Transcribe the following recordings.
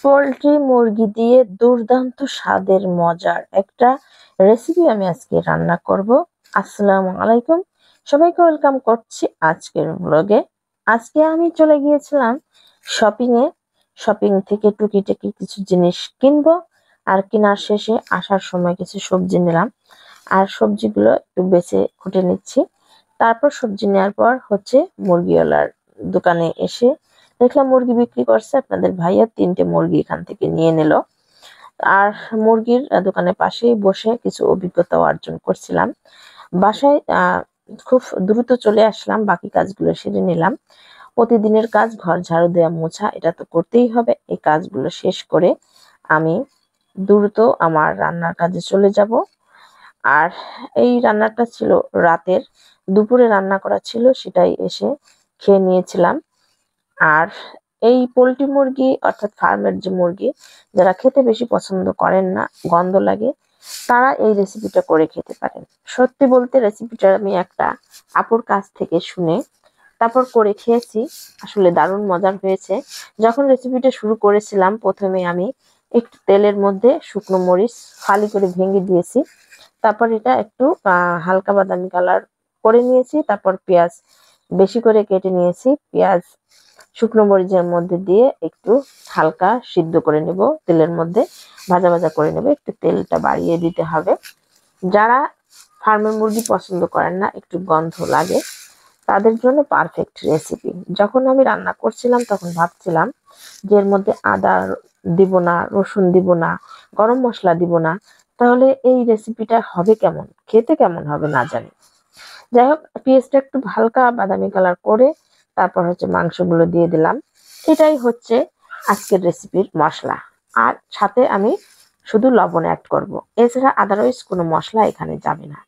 Poultry মুরগি দিয়ে দুর্দান্ত স্বাদের মজার একটা রেসিপি আমি আজকে রান্না করব। আসসালামু আলাইকুম, সবাইকে ওয়েলকাম করছি আজকের ব্লগে। আজকে আমি চলে গিয়েছিলাম শপিং থেকে টুকিটাকি কিছু জিনিস কিনবো। আর কেনার শেষে আসার সময় কিছু সবজি নিলাম, আর সবজিগুলো একটু বেছে খুঁটে নিচ্ছি। তারপর সবজি নেওয়ার পর মুরগিওয়ালার দোকানে এসে দেখলাম মুরগি বিক্রি করছে। আপনাদের ভাইয়া 3টে মুরগি এখান থেকে নিয়ে নিল। আর মুরগির দোকানের পাশেই বসে কিছু অভিজ্ঞতা অর্জন করছিলাম। বাসায় খুব দ্রুত চলে আসলাম, বাকি কাজগুলো সেরে নিলাম। প্রতিদিনের কাজ, ঘর ঝাড়ু দেওয়া মোছা, এটা তো করতেই হবে। এই কাজগুলো শেষ করে আমি দ্রুত আমার রান্নার কাজে চলে যাব। আর এই রান্নাটা ছিল রাতের, দুপুরে রান্না করা ছিল, সেটাই এসে খেয়ে নিয়েছিলাম। আর এই পোল্ট্রি মুরগি অর্থাৎ ফার্মের যে মুরগি, যারা খেতে বেশি পছন্দ করেন না, গন্ধ লাগে, তারা এই রেসিপিটা করে খেতে পারেন। সত্যি বলতে রেসিপিটা আমি একটা আপুর কাছ থেকে শুনে তারপর করে খেয়েছি, আসলে দারুণ মজার হয়েছে। যখন রেসিপিটা শুরু করেছিলাম, প্রথমে আমি একটু তেলের মধ্যে শুকনো মরিচ ফালি করে ভেঙে দিয়েছি। তারপর এটা একটু হালকা বাদামি কালার করে নিয়েছি। তারপর পেঁয়াজ বেশি করে কেটে নিয়েছি। পেঁয়াজ শুকনো মরিচের মধ্যে দিয়ে একটু হালকা সিদ্ধ করে নেব, তেলের মধ্যে ভাজা ভাজা করে নেব। একটু তেলটা বাড়িয়ে দিতে হবে। যারা ফার্মের মুরগি পছন্দ করেন না, একটু গন্ধ লাগে, তাদের জন্য পারফেক্ট রেসিপি। যখন আমি রান্না করছিলাম তখন ভাবছিলাম যে এর মধ্যে আদা দিব না, রসুন দিব না, গরম মশলা দিব না, তাহলে এই রেসিপিটা হবে কেমন, খেতে কেমন হবে না জানি। যাই হোক, পেঁয়াজটা একটু হালকা বাদামি কালার করে তারপর মাংসগুলো দিয়ে দিলাম। এটাই হচ্ছে আজকের রেসিপির মশলা। আর সাথে আমি শুধু লবণ অ্যাড করব, এছাড়া আদারওয়াইজ কোনো মশলা এখানে যাবে না।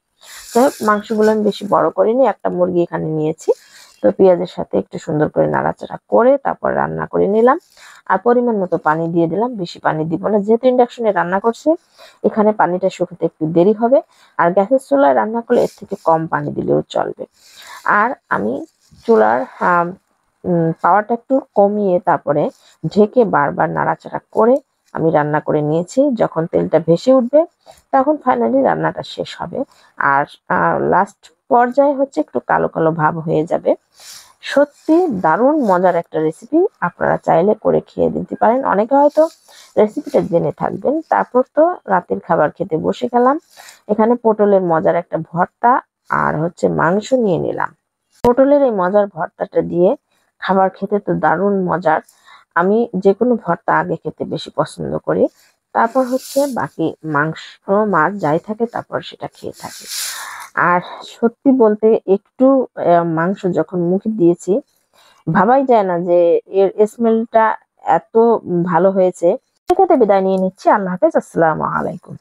যাই হোক, মাংসগুলো আমি বেশি বড় করিনি, একটা মুরগি এখানে নিয়েছি। তো পেঁয়াজের সাথে একটু সুন্দর করে নাড়াচাড়া করে তারপর রান্না করে নিলাম। আর পরিমাণ মতো পানি দিয়ে দিলাম, বেশি পানি দিব না, যেহেতু ইন্ডাকশনে রান্না করছি, এখানে পানিটা শুকাতে একটু দেরি হবে। আর গ্যাসের চুলায় রান্না করলে এর থেকে কম পানি দিলেও চলবে। আর আমি চুলার পাওয়ারটা একটু কমিয়ে তারপরে ঢেকে বারবার নাড়াচাড়া করে আমি রান্না করে নিয়েছি। যখন তেলটা ভেসে উঠবে তখন ফাইনালি রান্নাটা শেষ হবে। আর লাস্ট পর্যায়ে একটু কালো কালো ভাব হয়ে যাবে। সত্যি দারুণ মজার একটা রেসিপি, আপনারা চাইলে করে খেয়ে দিতে পারেন। অনেকে হয়তো রেসিপিটা জেনে থাকবেন। তারপর তো রাতের খাবার খেতে বসে গেলাম। এখানে পটলের মজার একটা ভর্তা আর মাংস নিয়ে নিলাম। পটলের এই মজার ভর্তাটা দিয়ে খাবার খেতে তো দারুণ মজার। আমি যে কোনো ভর্তা আগে খেতে বেশি পছন্দ করি, তারপর বাকি মাংস মাছ যাই থাকে তারপর সেটা খেয়ে থাকি। আর সত্যি বলতে একটু মাংস যখন মুখে দিয়েছি, ভাবাই যায় না যে এর স্মেলটা এত ভালো হয়েছে। বিদায় নিয়ে নিচ্ছি। আল্লাহ হাফেজ, আসসালামু আলাইকুম।